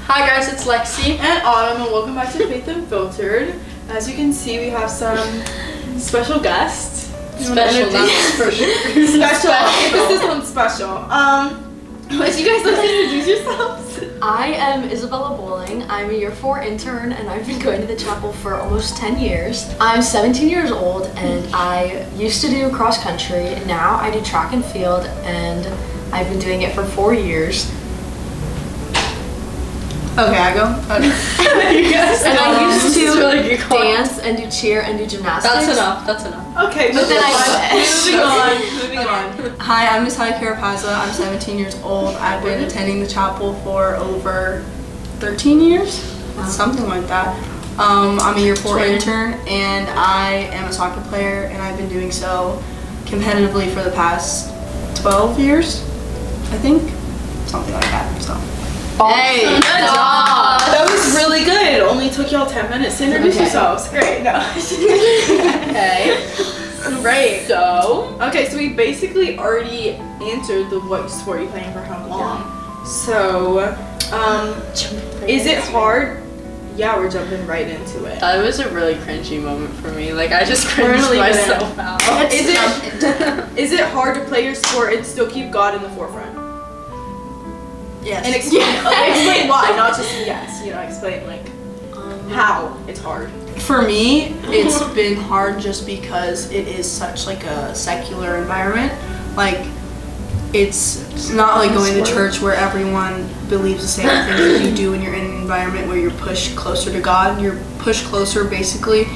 Hi guys, it's Lexi. And Autumn, and welcome back to Faith Unfiltered. As you can see, we have some special guests. Special, that's for sure. Special. This one's special. Would you guys like to introduce yourselves? I am Isabella Bowling. I'm a year 4 intern and I've been going to the chapel for almost 10 years. I'm 17 years old and I used to do cross country. Now I do track and field and I've been doing it for 4 years. Okay, I go. Okay. And I used to really good call. dance and do cheer and do gymnastics. That's enough. Okay, But then moving on. Hi, I'm Natalia Carapazza. I'm 17 years old. I've been attending the chapel for over 13 years, something like that. I'm a year 4 intern, and I am a soccer player, and I've been doing so competitively for the past 12 years, I think, something like that. So. Hey, good job. That was really good. It only took y'all 10 minutes to introduce yourselves. Great. No. Okay. Great. So, Okay, so we basically already answered the what sport you playing for how long. So, is it hard? Yeah, we're jumping right into it. that was a really cringy moment for me. Like, I just We're cringed gonna leave it myself out. Is it hard to play your sport and still keep God in the forefront? Yes. And explain why, not just yes. Explain like how it's hard. For me, it's been hard just because it is such like a secular environment. Like, it's not like going to church where everyone believes the same thing that you do, and you're in an environment where you're pushed closer to God. You're pushed closer basically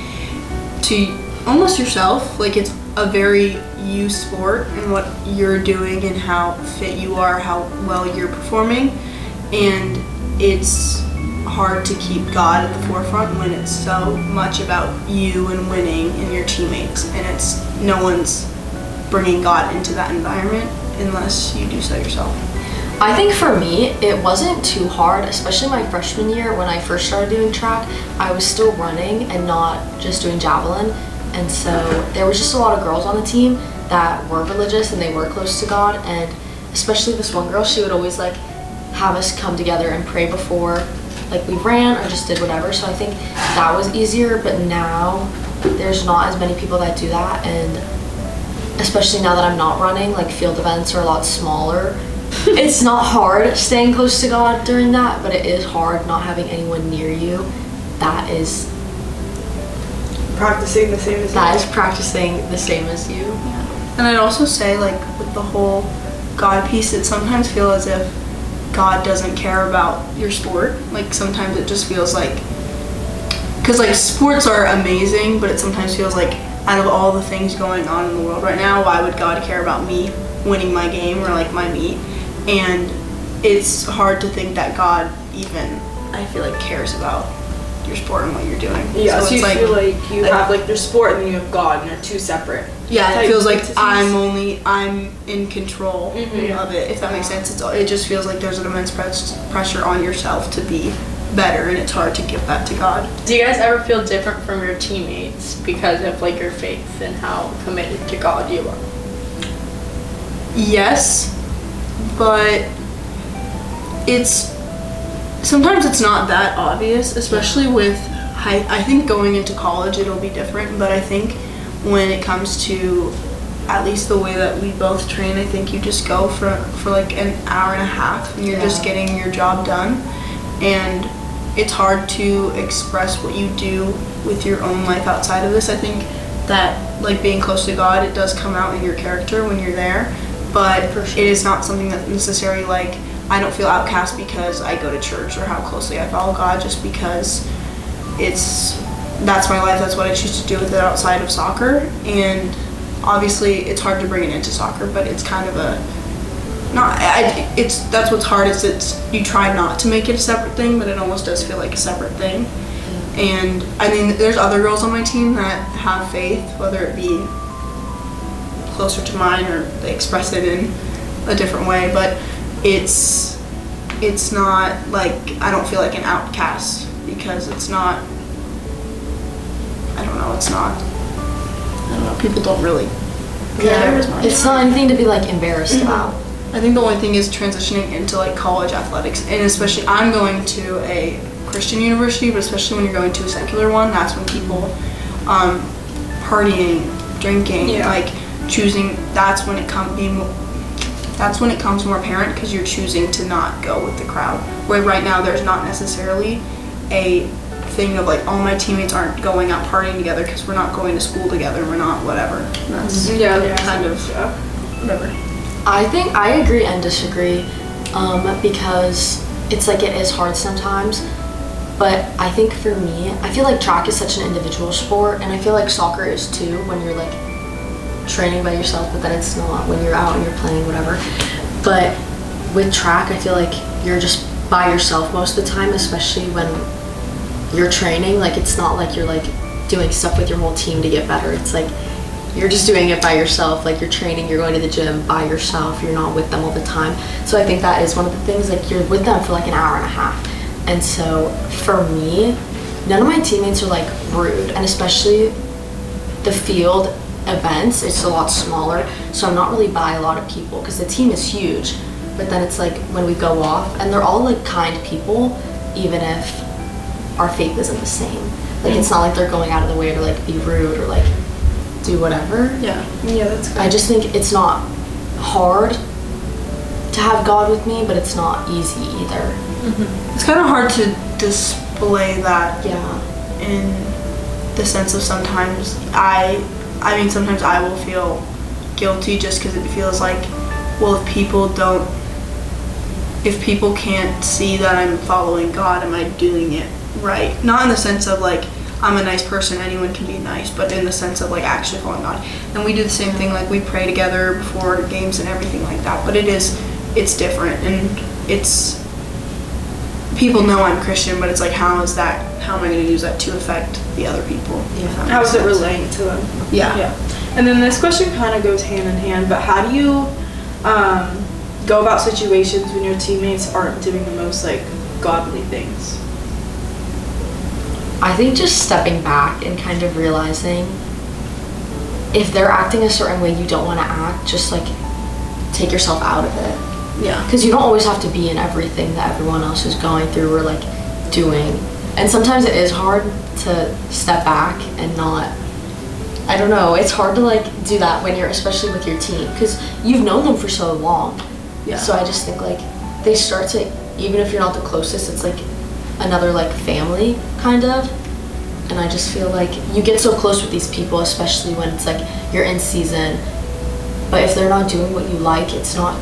to almost yourself. Like, it's a very you sport and what you're doing and how fit you are, how well you're performing, and it's hard to keep God at the forefront when it's so much about you and winning and your teammates, and it's no one's bringing God into that environment unless you do so yourself. I think for me, it wasn't too hard, especially my freshman year when I first started doing track. I was still running and not just doing javelin. And so there was just a lot of girls on the team that were religious and they were close to God, and especially this one girl, she would always like have us come together and pray before like we ran or just did whatever. So I think that was easier, but now there's not as many people that do that, and especially now that I'm not running, like field events are a lot smaller. It's not hard staying close to God during that, but it is hard not having anyone near you that is Practicing the same as practicing the same as you. And I'd also say, like, with the whole God piece, it sometimes feels as if God doesn't care about your sport. Like, sometimes it just feels like, because like sports are amazing, but it sometimes feels like out of all the things going on in the world right now, why would God care about me winning my game or like my meet? And it's hard to think that God even, I feel like, cares about your sport and what you're doing. Yeah, so it's you feel like you have like your sport and then you have God, and they're two separate. Yeah, it feels like entities. I'm in control of it, if that makes sense. It just feels like there's an immense pressure on yourself to be better, and it's hard to give that to God. Do you guys ever feel different from your teammates because of like your faith and how committed to God you are? Yes, but sometimes it's not that obvious, especially with I think going into college it'll be different, but I think when it comes to at least the way that we both train, I think you just go for like an hour and a half and you're just getting your job done, and it's hard to express what you do with your own life outside of this. I think that like being close to God, it does come out in your character when you're there, but it is not something that necessarily like I don't feel outcast because I go to church or how closely I follow God, just because that's my life, that's what I choose to do with it outside of soccer. And obviously it's hard to bring it into soccer, but it's kind of that's what's hard, is you try not to make it a separate thing, but it almost does feel like a separate thing. And I mean, there's other girls on my team that have faith, whether it be closer to mine or they express it in a different way, but it's not like I don't feel like an outcast, because it's not, I don't know, people don't really care as much. It's not anything to be like embarrassed about. I think the only thing is transitioning into like college athletics, and especially I'm going to a Christian university, but especially when you're going to a secular one, that's when people partying, drinking, like choosing. That's when it comes more apparent because you're choosing to not go with the crowd. Where right now there's not necessarily a thing of like all my teammates aren't going out partying together because we're not going to school together, we're not whatever. That's kind of whatever. I think I agree and disagree because it's like it is hard sometimes, but I think for me, I feel like track is such an individual sport, and I feel like soccer is too when you're like training by yourself, but then it's not when you're out and you're playing whatever. But with track, I feel like you're just by yourself most of the time, especially when you're training. Like it's not like you're like doing stuff with your whole team to get better. It's like you're just doing it by yourself. Like you're training, you're going to the gym by yourself, you're not with them all the time. So I think that is one of the things, like you're with them for like an hour and a half. And so for me, none of my teammates are like rude, and especially the field events, it's a lot smaller, so I'm not really by a lot of people because the team is huge. But then it's like when we go off, and they're all like kind people, even if our faith isn't the same. Like it's not like they're going out of the way to like be rude or like do whatever. Yeah, that's good. I just think it's not hard to have God with me, but it's not easy either. It's kind of hard to display that Yeah. in the sense of sometimes I mean sometimes I will feel guilty just because it feels like, well, if people can't see that I'm following God, am I doing it right? Not in the sense of like I'm a nice person, anyone can be nice, but in the sense of like actually following God. And we do the same thing, like we pray together before games and everything like that, but it's different, and it's, people know I'm Christian, but it's like how am I going to use that to affect the other people? Yeah. How is it relating to them? Yeah. And then this question kind of goes hand in hand, but how do you go about situations when your teammates aren't doing the most like godly things? I think just stepping back and kind of realizing if they're acting a certain way you don't want to act, just like take yourself out of it. Yeah. Because you don't always have to be in everything that everyone else is going through or like doing. And sometimes it is hard to step back and not, I don't know, it's hard to like do that when you're, especially with your team, because you've known them for so long. Yeah. So I just think like they start to, even if you're not the closest, it's like another like family kind of. And I just feel like you get so close with these people, especially when it's like you're in season, but if they're not doing what you like, it's not,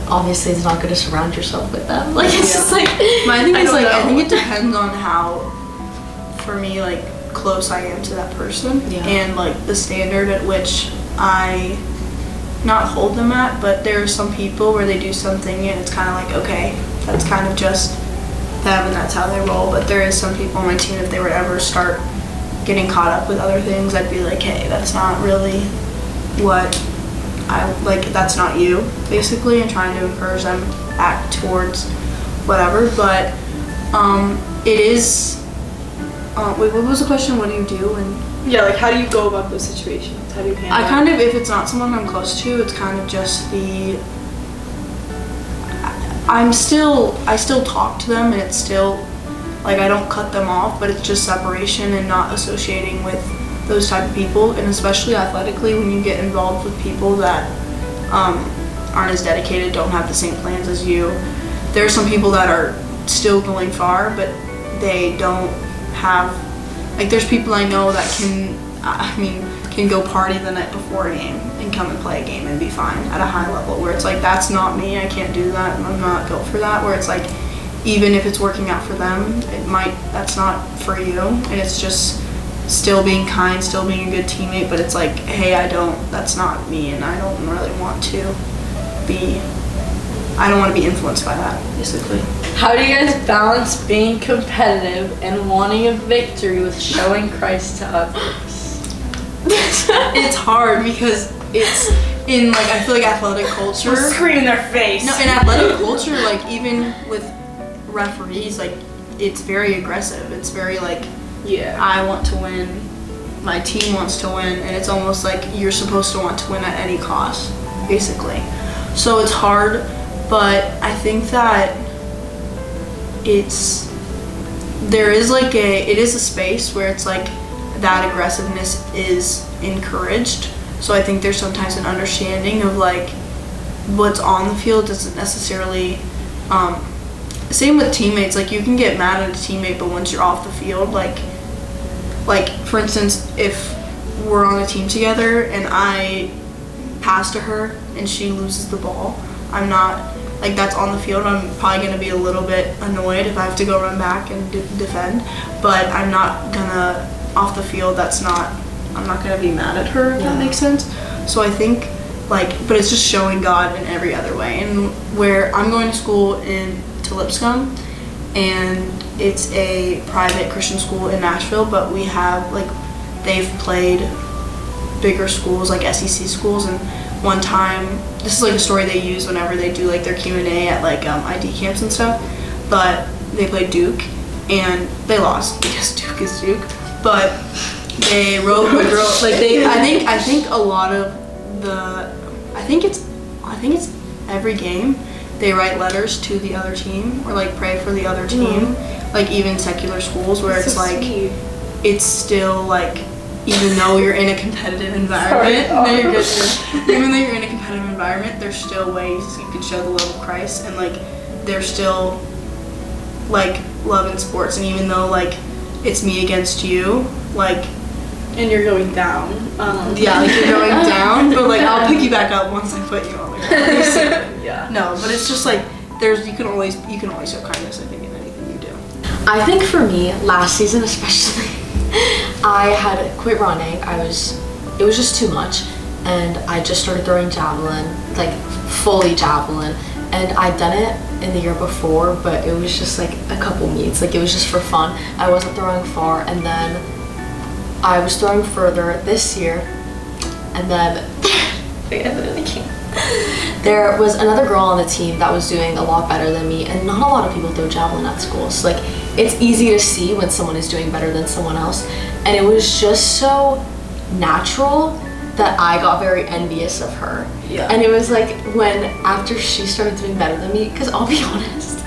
obviously it's not good to surround yourself with them. Like it's just like, My thing is like, I think know. it depends on how, for me, like close I am to that person, and like the standard at which I not hold them at. But there are some people where they do something and it's kind of like, okay, that's kind of just them and that's how they roll. But there is some people on my team, if they were to ever start getting caught up with other things, I'd be like, hey, that's not really what I like, that's not you, basically, and trying to encourage them act towards whatever. But it is wait, what was the question? What do you do? And Yeah, like how do you go about those situations? How do you handle I kind of, if it's not someone I'm close to, it's kind of just I still talk to them, and it's still like I don't cut them off, but it's just separation and not associating with those type of people. And especially athletically, when you get involved with people that aren't as dedicated, don't have the same plans as you. There are some people that are still going far, but they don't have, like there's people I know that can go party the night before a game and come and play a game and be fine at a high level, where it's like that's not me, I can't do that, and I'm not built for that. Where it's like even if it's working out for them, that's not for you, and it's just still being kind, still being a good teammate, but it's like, hey, that's not me, and I don't really want to be influenced by that, basically. How do you guys balance being competitive and wanting a victory with showing Christ to others? It's hard because it's in like, I feel like athletic culture. Scream in their face. No, in athletic culture, like even with referees, like it's very aggressive. It's very like, I want to win, my team wants to win, and it's almost like you're supposed to want to win at any cost, basically. So it's hard but I think that there is like it is a space where it's like that aggressiveness is encouraged. So I think there's sometimes an understanding of like what's on the field doesn't necessarily, same with teammates, like you can get mad at a teammate, but once you're off the field, like for instance, if we're on a team together and I pass to her and she loses the ball, I'm not, like that's on the field, I'm probably going to be a little bit annoyed if I have to go run back and defend, but I'm not gonna, off the field, I'm not going to be mad at her, if that makes sense. So I think, like, but it's just showing God in every other way. And where I'm going to school to Lipscomb, and it's a private Christian school in Nashville, but we have, like, they've played bigger schools, like SEC schools, and one time, this is like a story they use whenever they do like their Q&A at like ID camps and stuff, but they played Duke, and they lost because Duke is Duke, but they wrote a girl, like I think a lot of I think it's every game they write letters to the other team or like pray for the other team, like even secular schools where it's so like sweet. It's still like, even though you're in a competitive environment, even though you're in a competitive environment, there's still ways you can show the love of Christ, and like there's still like love in sports, and even though like it's me against you, like. And you're going down. Yeah, like you're going down, but like I'll pick you back up once I put you on the ground. Yeah. No, but it's just like you can always show kindness, I think, in anything you do. I think for me, last season especially, I had quit running. It was just too much, and I just started throwing javelin, like fully javelin, and I'd done it in the year before, but it was just like a couple meets, like it was just for fun. I wasn't throwing far, and then I was throwing further this year, and then there was another girl on the team that was doing a lot better than me, and not a lot of people throw javelin at school, so like it's easy to see when someone is doing better than someone else, and it was just so natural that I got very envious of her. Yeah. And it was like after she started doing better than me, because I'll be honest,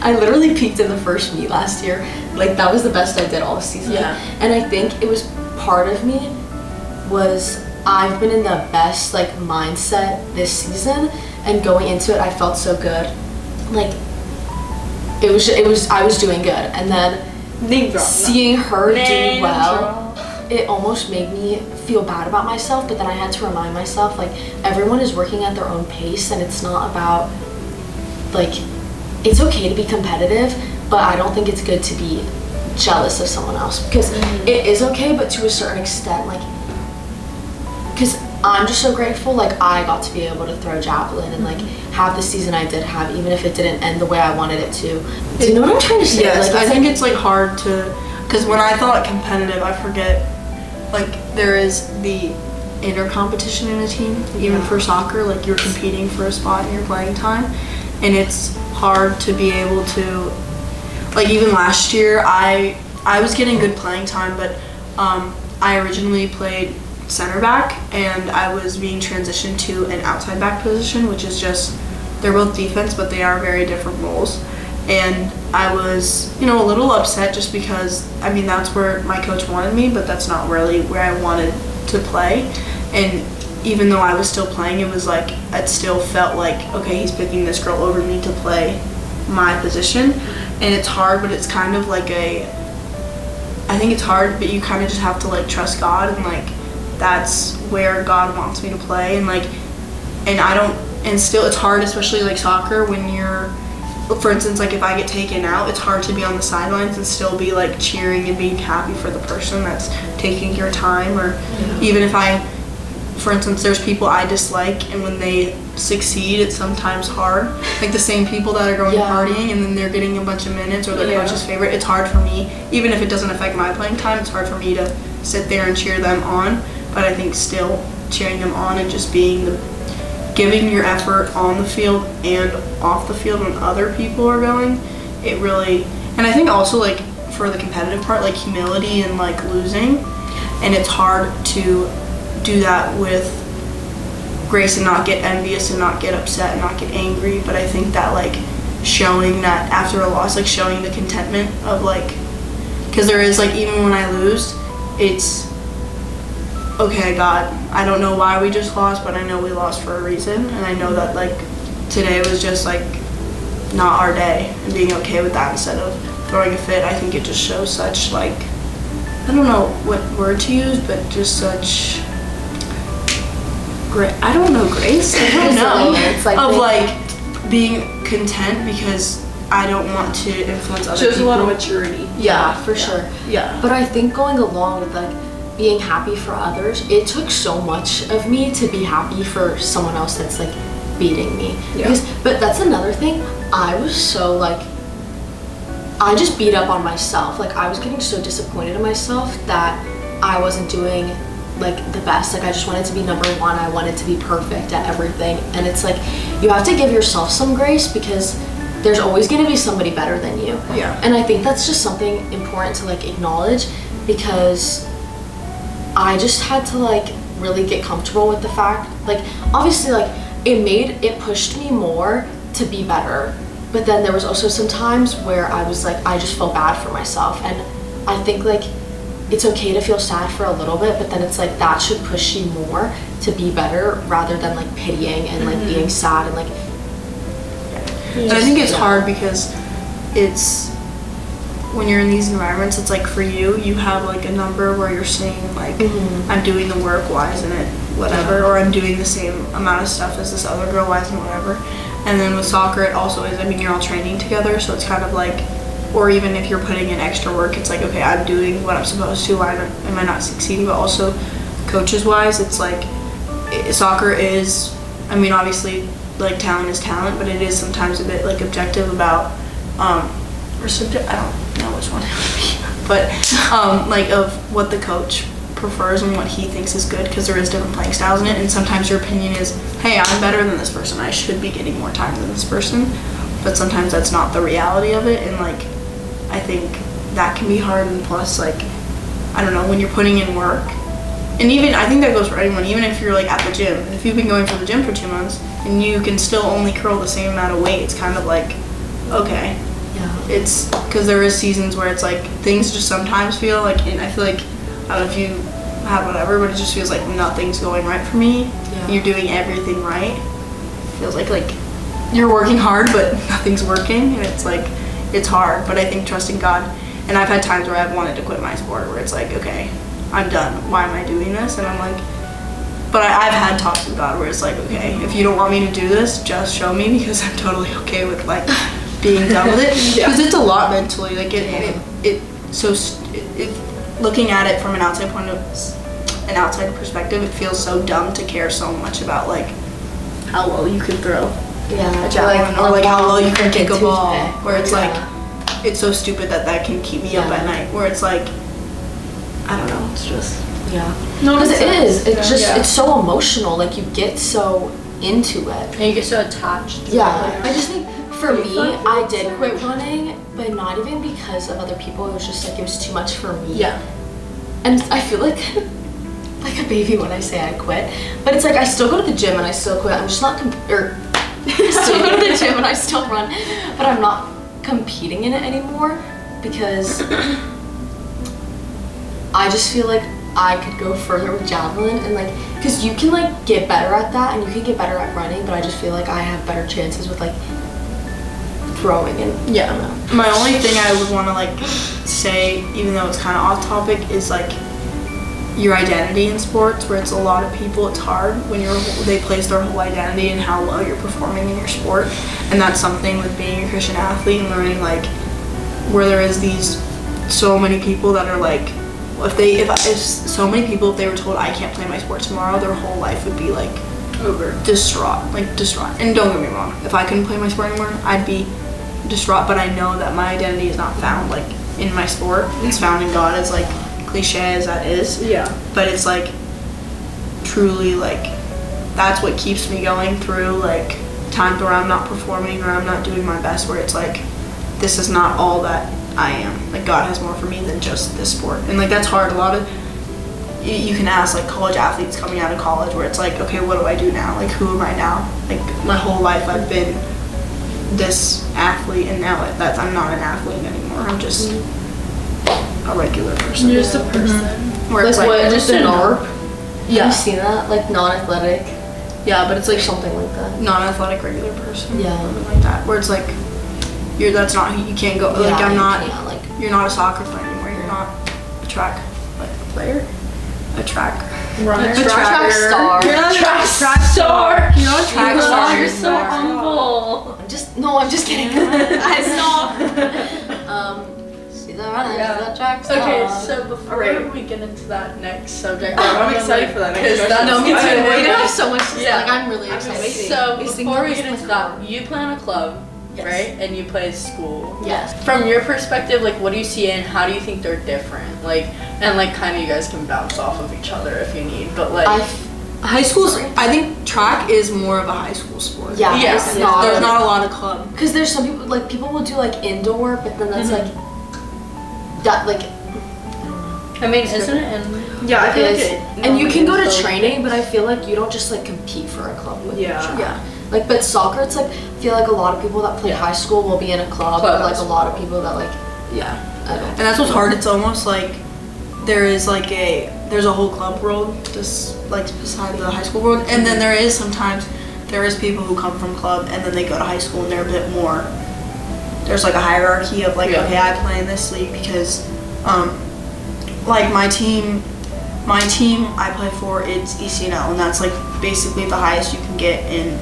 I literally peaked in the first meet last year. Like that was the best I did all season. Yeah. And I think it was part of me was I've been in the best like mindset this season, and going into it I felt so good. Like I was doing good, and then seeing her do well, it almost made me feel bad about myself, but then I had to remind myself like everyone is working at their own pace, and it's not about like, it's okay to be competitive, but I don't think it's good to be jealous of someone else, because it is okay, but to a certain extent, like, because I'm just so grateful, like I got to be able to throw javelin and like have the season I did have, even if it didn't end the way I wanted it to. Do you know what I'm trying to say? Yes, like, I think it's like hard to, because when I thought competitive, I forget, like there is the inner competition in a team, even for soccer, like you're competing for a spot in your playing time, and it's hard to be able to, like even last year I was getting good playing time, but I originally played center back, and I was being transitioned to an outside back position, which is just, they're both defense, but they are very different roles. And I was, a little upset just because, I mean, that's where my coach wanted me, but that's not really where I wanted to play. And even though I was still playing, it was like, it still felt like, okay, he's picking this girl over me to play my position. And it's hard, but it's kind of like I think it's hard, but you kind of just have to like trust God, and like, that's where God wants me to play. And like, and still it's hard, especially like soccer, when you're, for instance, like if I get taken out, it's hard to be on the sidelines and still be like cheering and being happy for the person that's taking your time. Or even if for instance, there's people I dislike, and when they succeed, it's sometimes hard. Like the same people that are going partying and then they're getting a bunch of minutes, or their coach's favorite, it's hard for me, even if it doesn't affect my playing time, it's hard for me to sit there and cheer them on. But I think still cheering them on and just giving your effort on the field and off the field when other people are going, it really, and I think also like for the competitive part, like humility and like losing, and it's hard to do that with grace and not get envious and not get upset and not get angry. But I think that like showing that after a loss, like showing the contentment of like, because there is like, even when I lose, it's okay, God, I don't know why we just lost, but I know we lost for a reason, and I know that like today was just like not our day, and being okay with that instead of throwing a fit. I think it just shows such like, I don't know what word to use, but just such I don't know, grace. I don't know. It's like of like being content because I don't want to influence other Shows people. a lot of maturity. Yeah, for sure. Yeah. But I think going along with like being happy for others, it took so much of me to be happy for someone else that's like beating me. Yeah. But that's another thing. I was so like, I just beat up on myself. Like I was getting so disappointed in myself that I wasn't doing like the best. Like I just wanted to be number one. I wanted to be perfect at everything. And it's like, you have to give yourself some grace because there's always going to be somebody better than you. Yeah. And I think that's just something important to like acknowledge, because I just had to like really get comfortable with the fact, like obviously like it pushed me more to be better, but then there was also some times where I was like, I just felt bad for myself. And I think like it's okay to feel sad for a little bit, but then it's like that should push you more to be better rather than like pitying and like being sad and like. And I think it's hard because it's, when you're in these environments, it's like for you have like a number where you're saying like, I'm doing the work, why isn't it whatever, or I'm doing the same amount of stuff as this other girl, why isn't it whatever. And then with soccer it also is, I mean, you're all training together, so it's kind of like, or even if you're putting in extra work, it's like, okay, I'm doing what I'm supposed to, why am I not succeeding? But also coaches wise, it's like soccer is, I mean, obviously like talent is talent, but it is sometimes a bit like objective about or subject, I don't know which one it would be, but like of what the coach prefers and what he thinks is good, because there is different playing styles in it, and sometimes your opinion is, hey, I'm better than this person, I should be getting more time than this person, but sometimes that's not the reality of it. And like I think that can be hard, and plus like, I don't know, when you're putting in work, and even I think that goes for anyone, even if you're like at the gym, if you've been going to the gym for 2 months and you can still only curl the same amount of weight, it's kind of like, okay. Yeah. It's because there is seasons where it's like things just sometimes feel like, and I feel like, I don't know if you have whatever, but it just feels like nothing's going right for me. Yeah. You're doing everything right. It feels like you're working hard but nothing's working, and it's like, it's hard. But I think trusting God, and I've had times where I've wanted to quit my sport where it's like, okay, I'm done, why am I doing this? And I'm like, but I've had talks with God where it's like, okay, if you don't want me to do this, just show me, because I'm totally okay with like being done with it, because it's a lot mentally. Like looking at it from an outside perspective, it feels so dumb to care so much about like how well you can throw Yeah. a javelin, or like how well you can kick a ball, Tuesday. where it's like, it's so stupid that can keep me up Yeah. at night, where it's like, I don't know, it's just. Yeah. No, Because it's it is. It's just, Yeah. it's so emotional. Like you get so into it. And you get so attached. to Yeah. it. I just think for me, I did quit running, but not even because of other people. It was just like, it was too much for me. Yeah. And I feel like a baby when I say I quit, but it's like I still go to the gym and I still quit. I'm just not I still go to the gym and I still run, but I'm not competing in it anymore, because I just feel like I could go further with javelin, and like, because you can like get better at that and you can get better at running, but I just feel like I have better chances with like throwing and I don't know. My only thing I would want to like say, even though it's kind of off topic, is like your identity in sports, where it's a lot of people, it's hard when they place their whole identity in how well you're performing in your sport. And that's something with being a Christian athlete and learning, like, where there is these so many people that are like, if so many people, if they were told I can't play my sport tomorrow, their whole life would be like distraught. And don't get me wrong, if I couldn't play my sport anymore, I'd be distraught, but I know that my identity is not found like in my sport, it's found in God, as like cliche as that is. Yeah. But it's like truly like that's what keeps me going through like times where I'm not performing or I'm not doing my best, where it's like, this is not all that I am. Like God has more for me than just this sport. And like that's hard. A lot of you can ask like college athletes coming out of college where it's like, okay, what do I do now? Like, who am I now? Like, my whole life I've been this athlete, and now I'm not an athlete anymore. I'm just a regular person. You're just a person. Where it's Like what? Just a norm. NARP? Yeah. Have you seen that? Like non-athletic? Yeah, but it's like Something like that. non-athletic regular person. Yeah. Something like that. Where it's like, that's not, you can't go, like, Yeah, I'm you not, can't, like- you're not a soccer player anymore. You're not a track player. A track. Runner. A Track star. You're not a Track track star. You're not a track star. You're so anymore. humble. I'm just kidding. I stop. See the runner, see the track star. Okay, so before Alright. we get into that next subject, I'm excited for that next because question. that's No, me too. I we have so much to say. Yeah. Like, I'm really I've been excited. waiting. So These things before we always get into look that, hard. you play on a club, Yes. right? And you play school. Yes. From your perspective, like, what do you see and how do you think they're different? Like, and like, kind of you guys can bounce off of each other if you need, but like, High school's, I think track is more of a high school sport. Yeah, Yeah. it's not. There's not a lot of club. Because there's some people, like, people will do, like, indoor, but then that's, like, that, like, I mean, isn't it? And Yeah, I feel like is. it. And you can go to so- training, but I feel like you don't just, like, compete for a club with Yeah. each other. Yeah. Like, but soccer, it's, like, I feel like a lot of people that play high school will be in a club, but, like, a lot of people that, like, Yeah. I don't. And that's what's hard. It's almost like there's a whole club world just like beside the high school world, and then there is people who come from club and then they go to high school and they're a bit more. There's like a hierarchy of like, okay, I play in this league because, like my team I play for, it's ECNL, and that's like basically the highest you can get in.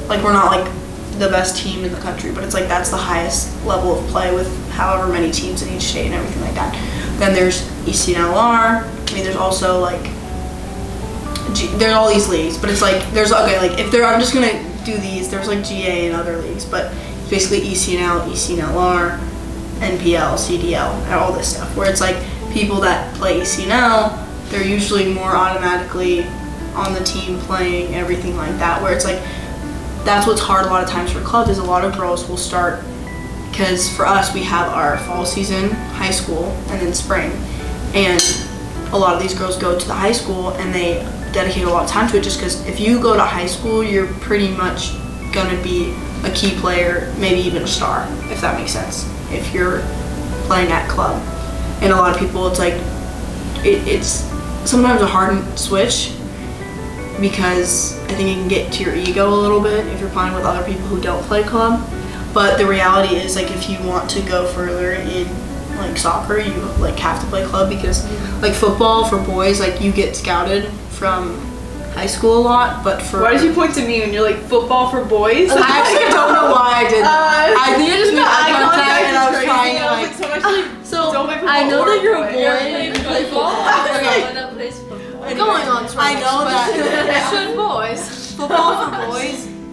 Like, we're not like the best team in the country, but it's like that's the highest level of play with however many teams in each state and everything like that. Then there's ECNLR. I mean, there's also like there's all these leagues, but it's like I'm just gonna do these. There's like GA and other leagues, but it's basically ECNL, ECNLR, NPL, CDL, and all this stuff. Where it's like people that play ECNL, they're usually more automatically on the team playing everything like that. Where it's like that's what's hard a lot of times for clubs is a lot of girls will start, because for us we have our fall season, high school, and then spring, and a lot of these girls go to the high school and they dedicate a lot of time to it, just because if you go to high school you're pretty much gonna be a key player, maybe even a star, if that makes sense, if you're playing at club. And a lot of people, it's like it's sometimes a hard switch, because I think it can get to your ego a little bit if you're playing with other people who don't play club. But the reality is, like, if you want to go further in like soccer, you like have to play club, because like football for boys, like you get scouted from high school a lot, but for Why did you point to me when you're like football for boys? I actually don't know why I did that. I think I just made eye contact and I was trying to like. So don't play football. I know or that you're a boy. boy and you play football. Okay. Someone that plays football. Going on to our I next know question. that Should boys.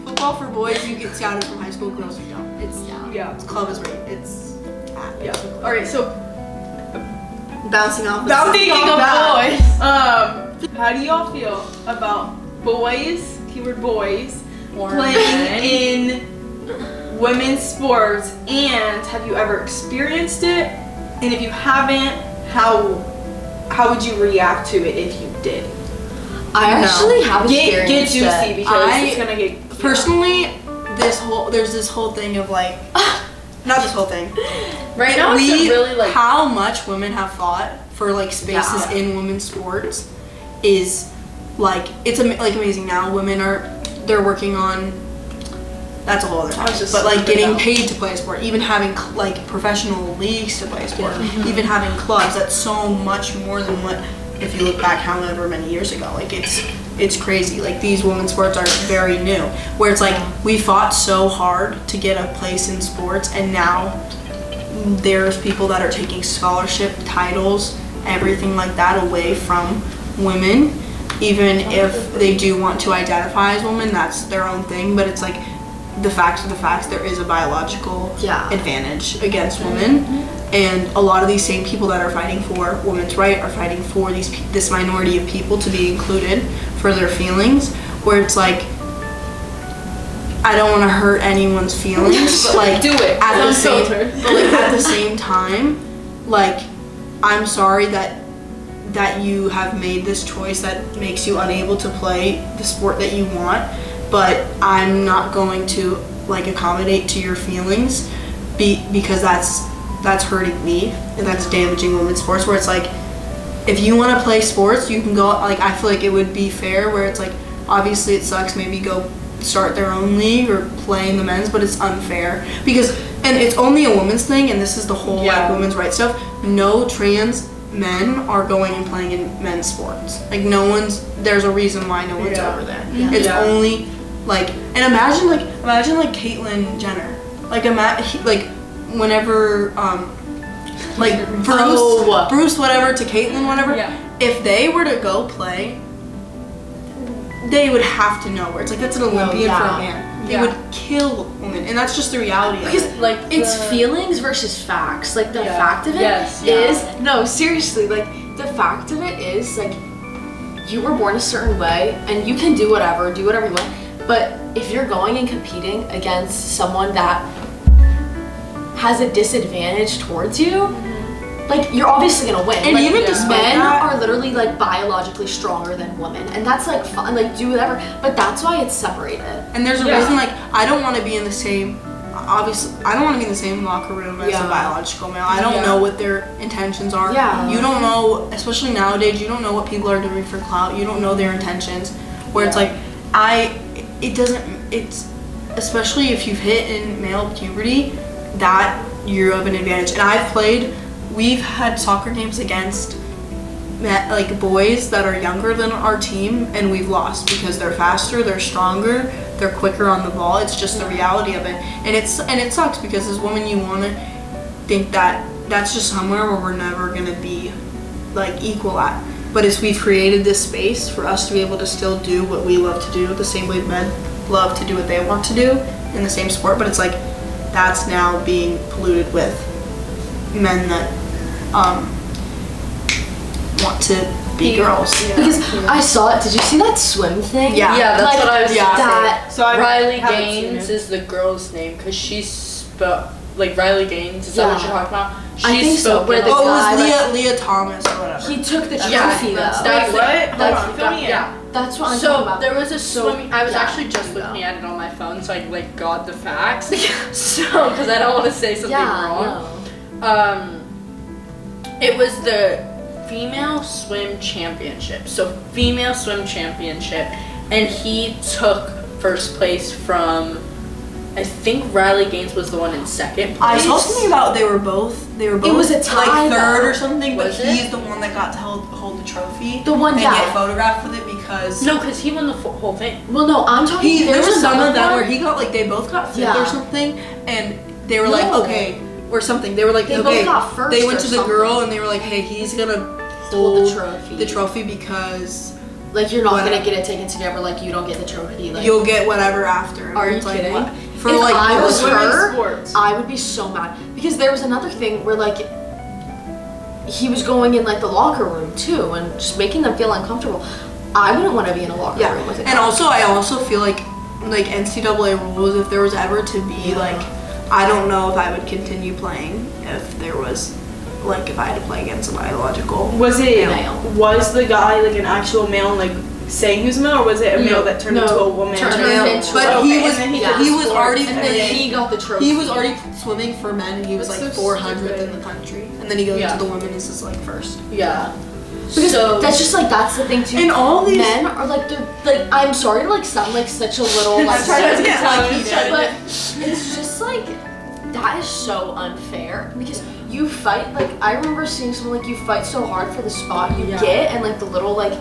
football for boys, you get scouted from high school. Girls, you don't. It's Yeah. club is right. It's Yeah. All right. So bouncing off. speaking of that. boys, how do y'all feel about boys, keyword boys, playing in women's sports? And have you ever experienced it? And if you haven't, how would you react to it if you did? I actually have Get experienced juicy it. because it's gonna get Personally, there's this whole thing of like, not this whole thing. Right now, it's a really like. How much women have fought for like spaces Yeah. in women's sports is like, it's like amazing. Now women they're working on, that's a whole other topic, but like getting paid to play a sport, even having like professional leagues to play a sport, even having clubs. That's so much more than what, if you look back however many years ago, like it's crazy. Like, these women's sports are very new, where it's like we fought so hard to get a place in sports, and now there's people that are taking scholarship titles, everything like that, away from women. Even if they do want to identify as women, that's their own thing, but it's like the facts are the facts. There is a biological advantage against women, and a lot of these same people that are fighting for women's right are fighting for this minority of people to be included for their feelings, where it's like, I don't want to hurt anyone's feelings, but like do it. at the same time, like, I'm sorry that that you have made this choice that makes you unable to play the sport that you want, but I'm not going to like accommodate to your feelings because that's hurting me and that's damaging women's sports, where it's like, if you want to play sports, you can go, like, I feel like it would be fair where it's like, obviously it sucks, maybe go start their own league or play in the men's, but it's unfair because, and it's only a women's thing, and this is the whole like women's rights stuff, no trans men are going and playing in men's sports. Like, there's a reason why no one's over there. It's only like, and imagine Caitlyn Jenner, like whenever like Bruce whatever to Caitlyn whatever, if they were to go play, they would have to know where it's like, that's an Olympian for a man. They would kill women, and that's just the reality of it. Like, it's feelings versus facts. Like, the fact of it is no, seriously, like, the fact of it is, like, you were born a certain way and you can do whatever you want, but if you're going and competing against someone that has a disadvantage towards you, like, you're obviously gonna win. And like, even despite men that, are literally like biologically stronger than women, and that's like fun, like, do whatever, but that's why it's separated. And there's a reason, like, I don't want to be in the same, obviously I don't want to be in the same locker room as a biological male. I don't know what their intentions are. You don't know, especially nowadays, you don't know what people are doing for clout. You don't know their intentions, where it's like, it's especially if you've hit in male puberty, that you have an advantage. And we've had soccer games against like boys that are younger than our team, and we've lost because they're faster, they're stronger, they're quicker on the ball. It's just the reality of it, and it sucks because as women you want to think that that's just somewhere where we're never gonna be like equal at. But as we've created this space for us to be able to still do what we love to do, the same way men love to do what they want to do in the same sport, but it's like, that's now being polluted with men that want to be girls. Because I saw it. Did you see that swim thing? Yeah, that's like, what I was that. So Riley Gaines is the girl's name because she's like Riley Gaines. Is that what you're talking about? I think so. Where the it guy, was Leah Thomas or whatever. He took the trophy. That's what I'm so talking about. there was a swimming. I was actually just looking at it on my phone, so I like got the facts. So because I don't want to say something wrong. No. It was the female swim championship. So female swim championship, and he took first place from, I think Riley Gaines was the one in second place. I saw something about they were both It was a tie, like third though. or something, but Was he's the one that got to hold the trophy. The one, and get photographed with it because because he won the whole thing. Well, no, I'm talking. There was some of that one where he got like, they both got fifth or something, and they were like, okay, or something. They were like, they okay. both got first. They went to the something. girl and they were like, hey, he's gonna hold the trophy because like, you're not gonna get it taken together. Like, you don't get the trophy. Like, you'll get whatever after. Are you it's kidding? Like, for if like I was her, sports. I would be so mad because there was another thing where like he was going in like the locker room too and just making them feel uncomfortable. I wouldn't want to be in a locker room with it. And also, I also feel like NCAA rules, if there was ever to be like, I don't know if I would continue playing if there was like, if I had to play against a biological Was it male. Was the guy like an actual male, like saying he was a male, or was it a male that turned into a woman? Turned male, into but a- he okay, was and then he was already and then he got the trophy. he was already swimming for men, and he was That's like so 400th in stupid. the country, and then he goes to the women's is like first. Yeah. Because that's just like, that's the thing too. And all these men are like, they're like, I'm sorry to like sound like such a little like, but it's just like, that is so unfair because you fight, like, I remember seeing someone like, you fight so hard for the spot you get, and like the little like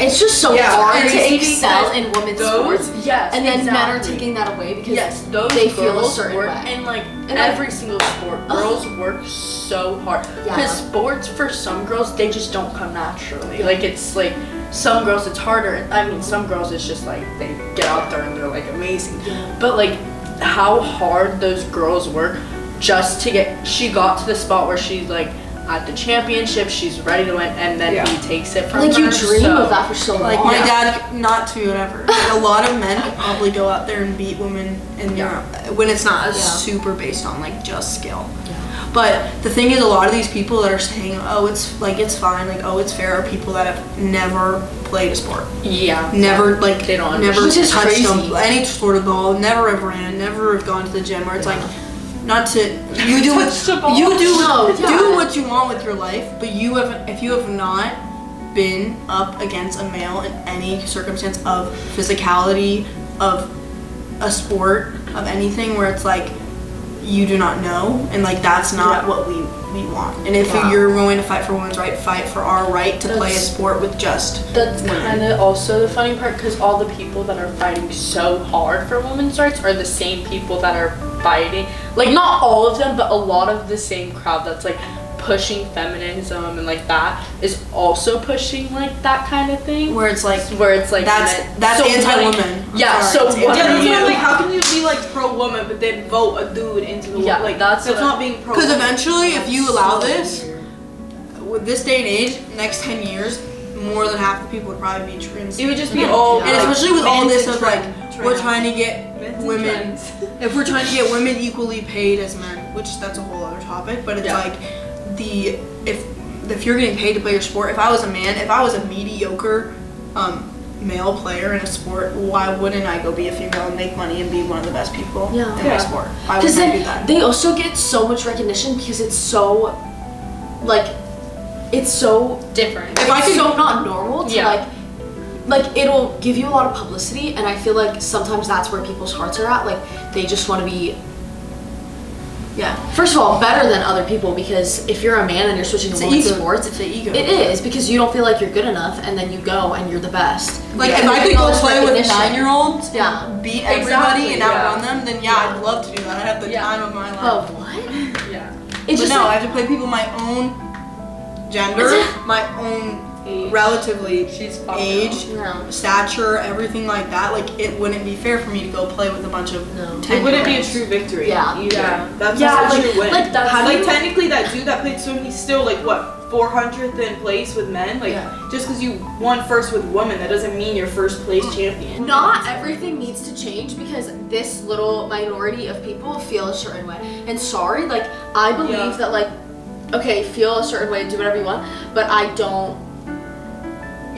it's just so hard to excel in women's sports. Yes, and then men are taking that away because those they feel a girls certain work way. in like every single sport. Girls work so hard because sports for some girls, they just don't come naturally. Like, it's like some girls it's harder. I mean, some girls it's just like they get out there and they're like amazing. But like how hard those girls work just to get. She got to the spot where she's like, at the championship, she's ready to win, and then he takes it from her. Like, you dream of that for so long. Like, my dad, not to whatever. Like, a lot of men could probably go out there and beat women in Europe when it's not super based on, like, just skill. Yeah. But the thing is, a lot of these people that are saying, oh, it's, like, it's fine, like, oh, it's fair, are people that have never played a sport. Yeah. Never, like, they don't never understand. touched any sort of ball, never have ran, never have gone to the gym, where it's like, not to, you do what, do what you want with your life, but if you have not been up against a male in any circumstance of physicality, of a sport, of anything, where it's like, you do not know, and like that's not what we want. And if you're going to fight for women's right, fight for our right to play a sport with just that's kind of also the funny part, because all the people that are fighting so hard for women's rights are the same people that are fighting, like not all of them, but a lot of the same crowd that's like pushing feminism and like that is also pushing like that kind of thing, where it's like that's so anti-woman. Like, how can you be like pro-woman but then vote a dude into the like that's not being pro? Because eventually, if you allow this, with this day and age, next 10 years, more than half the people would probably be trans. It would just be all, and especially with all this of like we're trying to get women, if we're trying to get women equally paid as men, which that's a whole other topic, but it's like if you're getting paid to play your sport, if I was a man, if I was a mediocre male player in a sport, why wouldn't I go be a female and make money and be one of the best people in my sport? Why wouldn't I do that? They also get so much recognition because it's so like it's so different. It's so not normal to like it'll give you a lot of publicity, and I feel like sometimes that's where people's hearts are at. Like they just want to be first of all better than other people, because if you're a man and you're switching to women's sports, it's an ego. It is, because you don't feel like you're good enough, and then you go and you're the best. Like if I could go play with 9-year-olds, beat everybody and outrun them, then I'd love to do that. I'd have the time of my life. Oh, what? Yeah. It's but just no, I have to play people my own gender, my own relatively age, stature, everything like that. Like it wouldn't be fair for me to go play with a bunch of 10-year-olds. It wouldn't be a true victory. That's not a true win. Like technically that dude that played swimming, he's still like what, 400th in place with men. Like just because you won first with women, that doesn't mean you're first place champion. Not everything needs to change because this little minority of people feel a certain way. And sorry, like I believe that like, okay, feel a certain way, do whatever you want, but I don't.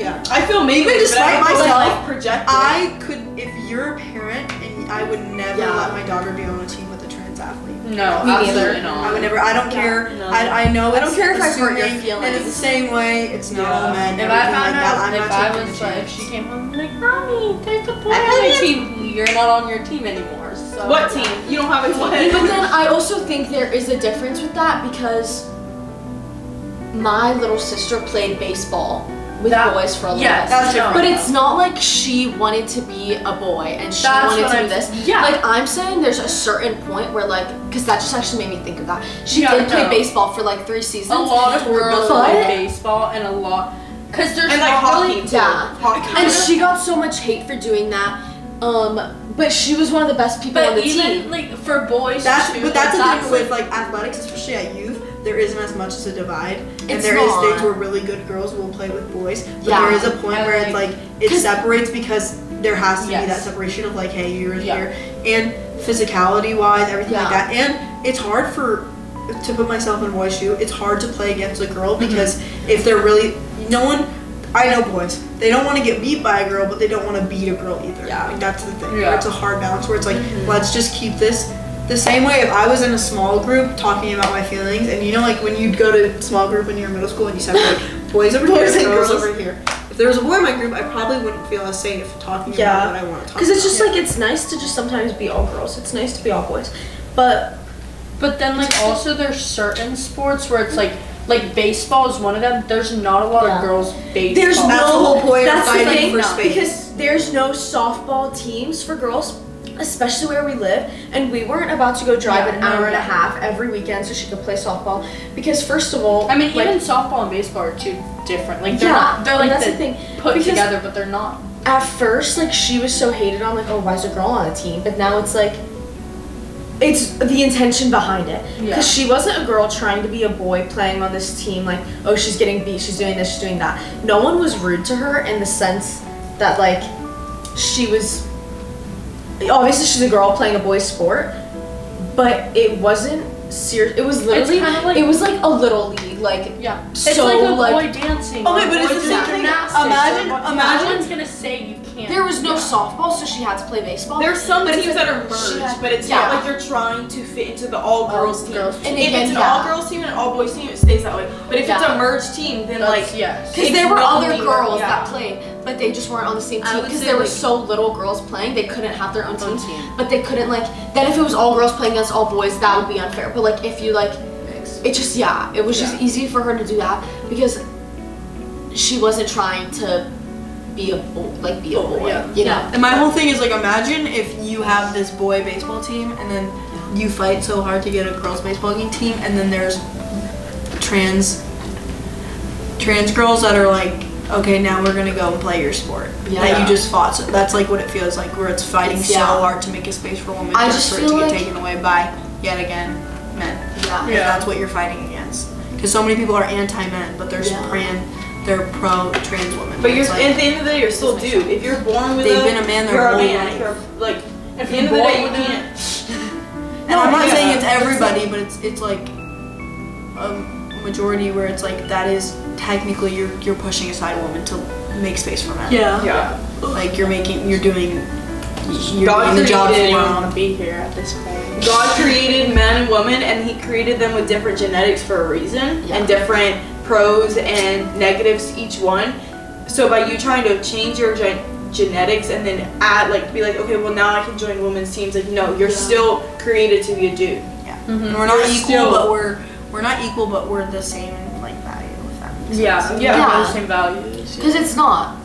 I feel maybe despite myself, projected. I could, if you're a parent, and I would never let my daughter be on a team with a trans athlete. No, absolutely not. I would never. I don't care. No. I know. I don't care if I hurt your feelings. And it's the same way. It's not all men. If I found out, if she came home like, Mommy, there's a boy on my team. You're not on your team anymore. So what team? You don't have a team. But then I also think there is a difference with that, because my little sister played baseball with boys for a little bit. That's different. But it's not like she wanted to be a boy and she wanted to do this. Like I'm saying there's a certain point where like, because that just actually made me think of that. She did play baseball for like 3 seasons. A lot of girls play baseball and a lot, because there's like hockey too. Hockey. And she got so much hate for doing that. But she was one of the best people on the team. Like for boys, that's the thing with like athletics, especially at youth. There isn't as much as a divide, and there is things where really good girls will play with boys, but there is a point where it's like it separates, because there has to be that separation of like, hey, you're here, and physicality wise, everything like that. And it's hard to put myself in a boy's shoe. It's hard to play against a girl, because if they're really I know boys, they don't want to get beat by a girl, but they don't want to beat a girl either. Like that's the thing. It's a hard balance where it's like, let's just keep this. The same way if I was in a small group talking about my feelings, and you know like when you'd go to small group when you were in middle school and you separate boys over here and girls over here. If there was a boy in my group, I probably wouldn't feel as safe talking about what I want to talk about. Because it's just like, it's nice to just sometimes be all girls. It's nice to be all boys. But then like also there's certain sports where it's like baseball is one of them. There's not a lot of girls baseball. There's that's the whole point of fighting for space. Because there's no softball teams for girls, especially where we live, and we weren't about to go drive an hour and a half every weekend so she could play softball, because first of all, I mean, even softball and baseball are two different. Like they're like that's the thing put together, but they're not. At first, like she was so hated on, like, oh, why is a girl on a team? But now it's like it's the intention behind it. Yeah. Because she wasn't a girl trying to be a boy playing on this team, like, oh, she's getting beat, she's doing this, she's doing that. No one was rude to her in the sense that, like, she was, obviously she's a girl playing a boy's sport, but it wasn't serious. It was literally, It's kind of like, it was like a little league, like, yeah. so It's like a like, boy dancing. Okay, or but it's boy the same doing thing. gymnastics. Imagine- No imagine- one's gonna say you can't. there was no Yeah. softball, so she had to play baseball. There's some But it's teams like- that are she merged, had- but it's yeah. not like you're trying to fit into the all-girls team. girls And If again, it's an yeah. all-girls team and an all-boys team, it stays that way. But if it's Yeah. a merged team, then That's- like yes. Because it's there were other normally- girls yeah. that played, but they just weren't on the same I team would because say, there were like- so little girls playing, they couldn't have their own Own team. team. But they couldn't, like, then if it was all girls playing against all boys, that would be unfair. But like if you like, it just, yeah, it was just easy for her to do that because she wasn't trying to be a boy, yeah. you know? And my whole thing is like, imagine if you have this boy baseball team and then you fight so hard to get a girls baseball team, and then there's trans girls that are like, okay, now we're gonna go and play your sport that Yeah. you just fought. So that's like what it feels like, where it's fighting It's- so yeah. hard to make a space for women, I just just for it to feel get like- taken away by yet again men. Yeah. And that's what you're fighting against. Because so many people are anti-men, but there's Yeah. they're pro-trans women. But you're It's like, at the end of the day, you're still a dude. If you're born with They've been a man their you're a whole man. life. You're like at the end of the day, you can't. and I'm not yeah. saying it's everybody, but it's like a majority where it's like that is technically you're pushing aside a woman to make space for men. Yeah. Like you're doing God the job created for I don't them. want to be here at this point. God created man and woman, and He created them with different genetics for a reason, Yeah. and different pros and negatives to each one. So by you trying to change your genetics and then add, like, be like, okay, well now I can join women's teams. Like, no, you're still created to be a dude. Yeah. Mhm. And we're not You're equal, still- but we're not equal, but we're the same in like value. If that makes Yeah, sense. yeah, Yeah. the same values. Because it's not.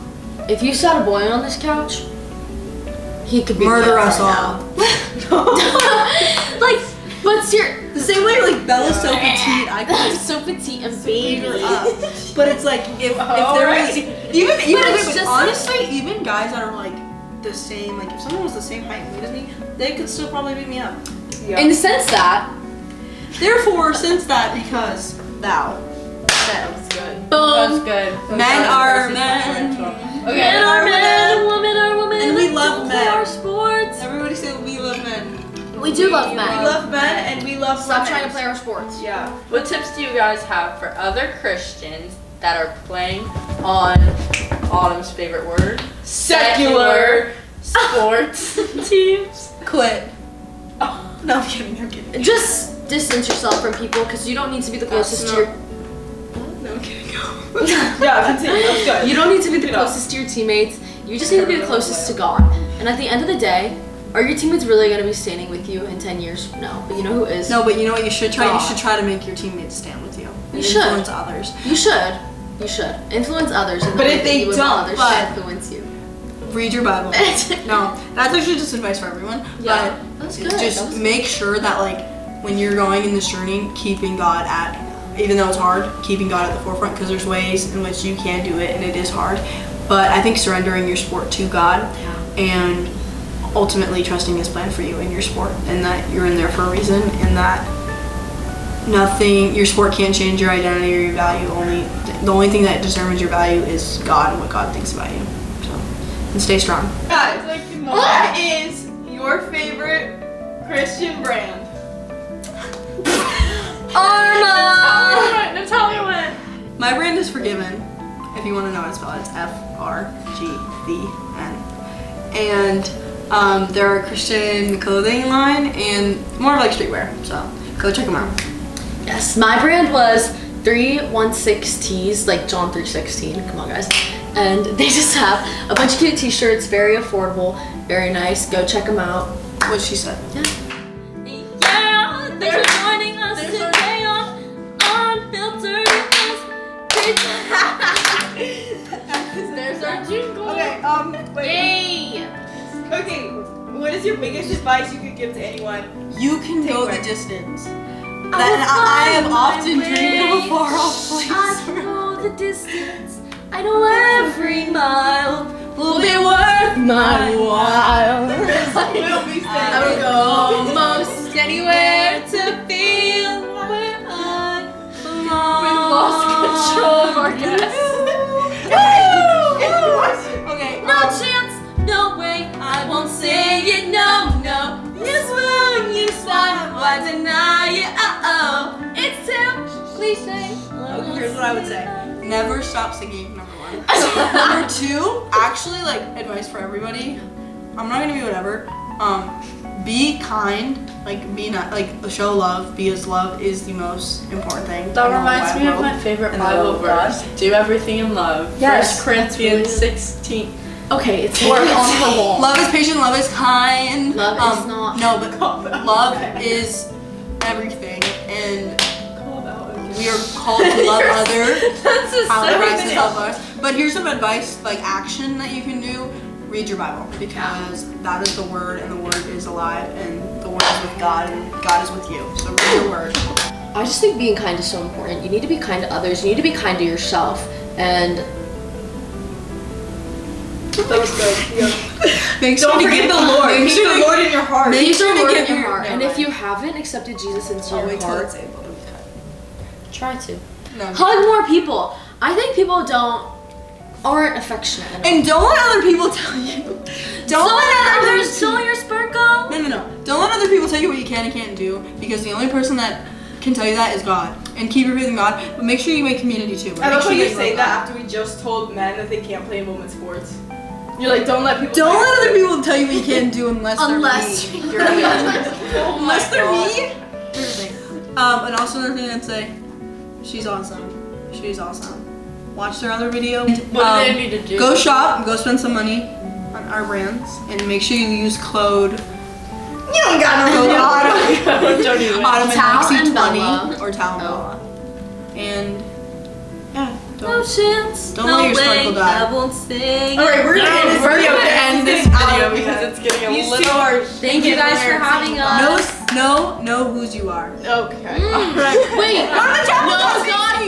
If you sat a boy on this couch, he could be Murder dead us right all. now. Like, but The same way like Bella's so petite, I could so petite and beat her baby. up. But it's like if there Alright. was even it's but just honestly, even guys that are like the same, like if someone was the same height as me, they could still probably beat me up. Yeah. In the sense that, Therefore, since that, because thou, that was good. That's boom, good. men are men men. are men, women are women, And we let's love go play men. our sports. Everybody say we love men. We do love We men. love men and we love Stop women. trying to play our sports. Yeah. What tips do you guys have for other Christians that are playing on Autumn's favorite word? Secular. sports teams? Quit. Oh, no, I'm kidding. I'm kidding. Just distance yourself from people because you don't need to be the closest to your. No, I'm kidding. Yeah, continue. That's good. You don't need to be the Keep it up. closest to your teammates. You just need to be the closest to God. And at the end of the day, are your teammates really going to be standing with you in 10 years? No. But you know who is? No, but you know what you should try? You God. should try to make your teammates stand with you. You And should. influence others. You should. You should. Influence others. In the But way if that they you would don't, want others but- to influence you. Read your Bible. No, that's actually just advice for everyone. Yeah, But that's good. That just was make sure that like when you're going in this journey, keeping God at, even though it's hard, keeping God at the forefront, because there's ways in which you can do it and it is hard. But I think surrendering your sport to God and ultimately trusting His plan for you in your sport, and that you're in there for a reason, and that your sport can't change your identity or your value. The only thing that determines your value is God and what God thinks about you. So, and stay strong. Guys, what is your favorite Christian brand? Arma! Natalia went. My brand is Forgiven. If you want to know how to spell it, it's F-R-G-V-N. And they're a Christian clothing line and more of like streetwear. So go check them out. Yes, my brand was 316 Tees, like John 3:16. Come on, guys. And they just have a bunch of cute t-shirts, very affordable, very nice. Go check them out. What she said. Yeah, thanks for joining us today on Unfiltered. There's our jingle. Okay, wait. Yay! Okay, what is your biggest advice you could give to anyone? You can Take go away. the distance. will I have find my often dreamed of a way. far off I place. know the distance. I know every mile will be worth my while. We'll be I will go most just anywhere to feel where I belong. We've lost control of our guests. Okay. No chance, no way, I won't say it, no, no. Yes, when you start, why deny it, it's too cliche. Here's what I would say. Never stop singing, number 1. Number 2, actually, like, advice for everybody. I'm not gonna be whatever. Be kind, like, be not, like, show love, because love is the most important thing. That reminds me of my favorite Bible verse. Do everything in love. Yes. 1 Corinthians 16. Okay, it's more on the wall. Love is patient, love is kind. Love is not. No, but love is everything, and we are called to love others. That's a How Christ silly love us. But here's some advice, like action that you can do. Read your Bible, because that is the Word, and the Word is alive, and the Word is with God, and God is with you. So read your Word. I just think being kind is so important. You need to be kind to others. You need to be kind to yourself. And That was good. Yeah. Don't forget the Lord. Make Keep sure the Lord in your heart. Make sure to Lord give in your heart. And if you haven't accepted Jesus into your heart, try to. No. Hug more people. I think people aren't affectionate enough. And don't let other people tell you. Don't let others. Don't your sparkle. No. Don't let other people tell you what you can and can't do, because the only person that can tell you that is God. And keep your faith in God, but make sure you make community too. I love how you say love that God. after we just told men that they can't play in women's sports. You're like, don't let people. Don't let other people tell you what you can do unless they're me. Unless they're me. Here's the thing. And also another thing I'd say, she's awesome. She's awesome. Watch their other video. What do they need to do? Go shop. Go spend some money on our brands, and make sure you use code. You don't got no code. Don't even. Tal and Bella. Automatic or Tal and Bella. And yeah, No don't chance. don't let your sparkle die. I won't sing. Alright, we're gonna end this We're video. gonna end this video because it's getting a These two little. are. Thank you guys for having us. Know whose you are. Okay. Alright. Wait. Go to the chapel. No, God,